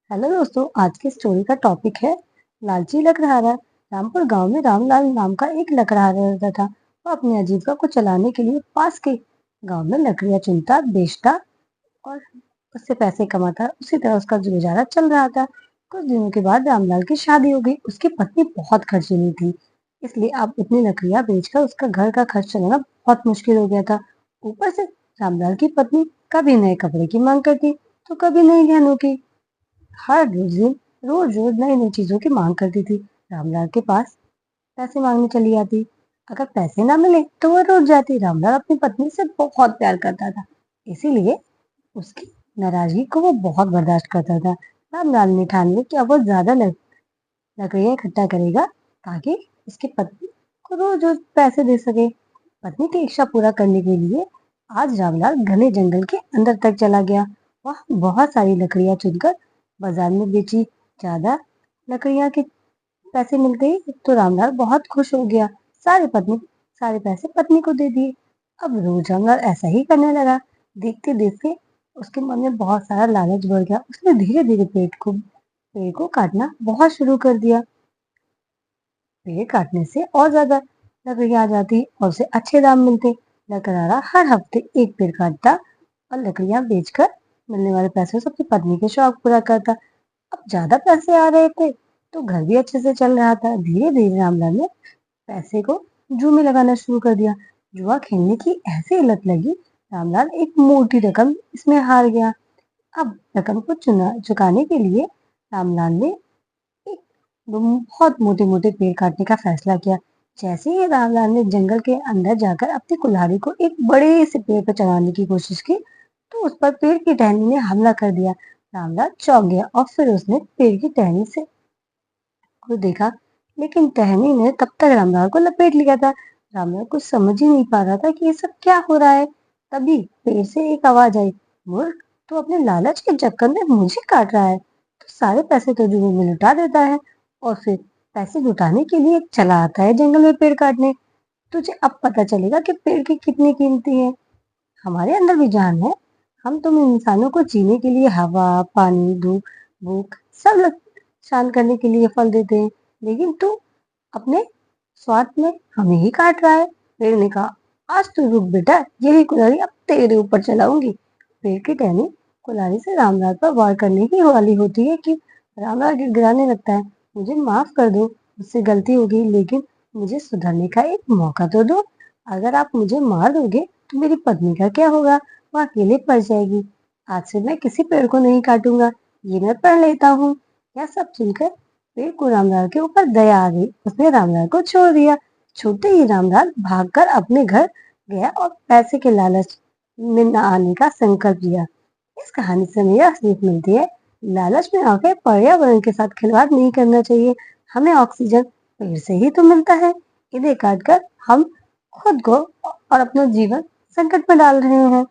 Hello दोस्तों, आज की स्टोरी का टॉपिक है लालची लकड़हारा। रामपुर गांव में रामलाल नाम का एक लकड़हारा रहता था। वो अपनी आजीविका को चलाने के लिए पास के गांव में लकड़ियां चुनता, बेचता और उससे पैसे कमाता। उसी तरह उसका गुजारा चल रहा था। कुछ दिनों के बाद रामलाल की शादी हो गई। उसकी पत्नी बहुत खर्चीली थी, इसलिए अब इतनी लकड़ियां बेचकर उसका घर का खर्च चलाना बहुत मुश्किल हो गया था। ऊपर से रामलाल की पत्नी कभी नए कपड़े की मांग करती तो कभी नई गहनों की। हर रोज रोज नई नई चीजों की मांग करती थी। रामलाल के पास पैसे मांगने चली आती। अगर पैसे ना मिले तो वो रूठ जाती। रामलाल अपनी पत्नी से बहुत प्यार करता था, इसीलिए उसकी नाराजगी को वो बहुत बर्दाश्त करता था। रामलाल ने ठान लिया कि अब वो ज्यादा लकड़ियां इकट्ठा करेगा ताकि उसकी पत्नी को रोज रोज पैसे दे सके। पत्नी की इच्छा पूरा करने के लिए आज रामलाल घने जंगल के अंदर तक चला गया। वह बहुत सारी लकड़ियां चुनकर बाजार में बेची। ज्यादा लकड़ियां के पैसे मिल गए तो रामलाल बहुत खुश हो गया। सारे पैसे पत्नी को दे दिए। अब रोज रामलाल ऐसा ही करने लगा। देखते देखते उसके मन में बहुत सारा लालच बढ़ गया। उसने धीरे धीरे पेड़ को काटना बहुत शुरू कर दिया। पेड़ काटने से और ज्यादा लकड़ियां आ जाती और उसे अच्छे दाम मिलते। लकड़हारा हर हफ्ते एक पेड़ काटता और लकड़ियां बेचकर मिलने वाले पैसों से अपनी पत्नी के शौक पूरा करता। अब ज्यादा पैसे आ रहे थे तो घर भी अच्छे से चल रहा था। धीरे धीरे रामलाल ने पैसे को जुआ में लगाना शुरू कर दिया। जुआ खेलने की ऐसी लत लगी, रामलाल एक मोटी रकम इसमें हार गया। अब रकम को चुकाने के लिए रामलाल ने एक बहुत मोटे मोटे पेड़ काटने का फैसला किया। जैसे ही रामलाल ने जंगल के अंदर जाकर अपनी कुल्हाड़ी को एक बड़े से पेड़ पर चढ़ाने की कोशिश की तो उस पर पेड़ की टहनी ने हमला कर दिया। रामलाल चौंक गया और फिर उसने पेड़ की टहनी से को देखा, लेकिन टहनी ने तब तक रामलाल को लपेट लिया था। रामलाल कुछ समझ ही नहीं पा रहा था कि ये सब क्या हो रहा है। तभी पेड़ से एक आवाज आई, मूर्ख, तू अपने लालच के चक्कर में मुझे काट रहा है। तो सारे पैसे तो जुए में लुटा देता है और फिर पैसे लुटाने के लिए चला आता है जंगल में पेड़ काटने। तुझे अब पता चलेगा कि पेड़ की कितनी कीमती है। हमारे अंदर भी जान है। हम तुम इंसानों को जीने के लिए हवा, पानी, धूप, भूख सब शांत करने के लिए फल देते हैं, लेकिन तू अपने स्वार्थ में हमें ही काट रहा है। पेड़ ने कहा, आज तू रुक बेटा, यही कुल्हाड़ी अब तेरे ऊपर चलाऊंगी। पेड़ की टहनी कुल्हाड़ी से रामलाल पर वार करने ही वाली होती है कि रामलाल गिड़गिड़ाने लगता है, मुझे माफ कर दो, मुझसे गलती हो गई, लेकिन मुझे सुधरने का एक मौका तो दो। अगर आप मुझे मार दोगे तो मेरी पत्नी का क्या होगा? वो अकेले पड़ जाएगी। आज से मैं किसी पेड़ को नहीं काटूंगा, ये मैं पढ़ लेता हूँ। यह सब सुनकर पेड़ को रामलाल के ऊपर दया आ गई। उसने रामलाल को छोड़ दिया। छूटते ही रामलाल भागकर अपने घर गया और पैसे के लालच में न आने का संकल्प लिया। इस कहानी से हमें यह सीख मिलती है, लालच में आकर पर्यावरण के साथ खिलवाड़ नहीं करना चाहिए। हमें ऑक्सीजन पेड़ से ही तो मिलता है। इन्हें काटकर हम खुद को और अपना जीवन संकट में डाल रहे हैं।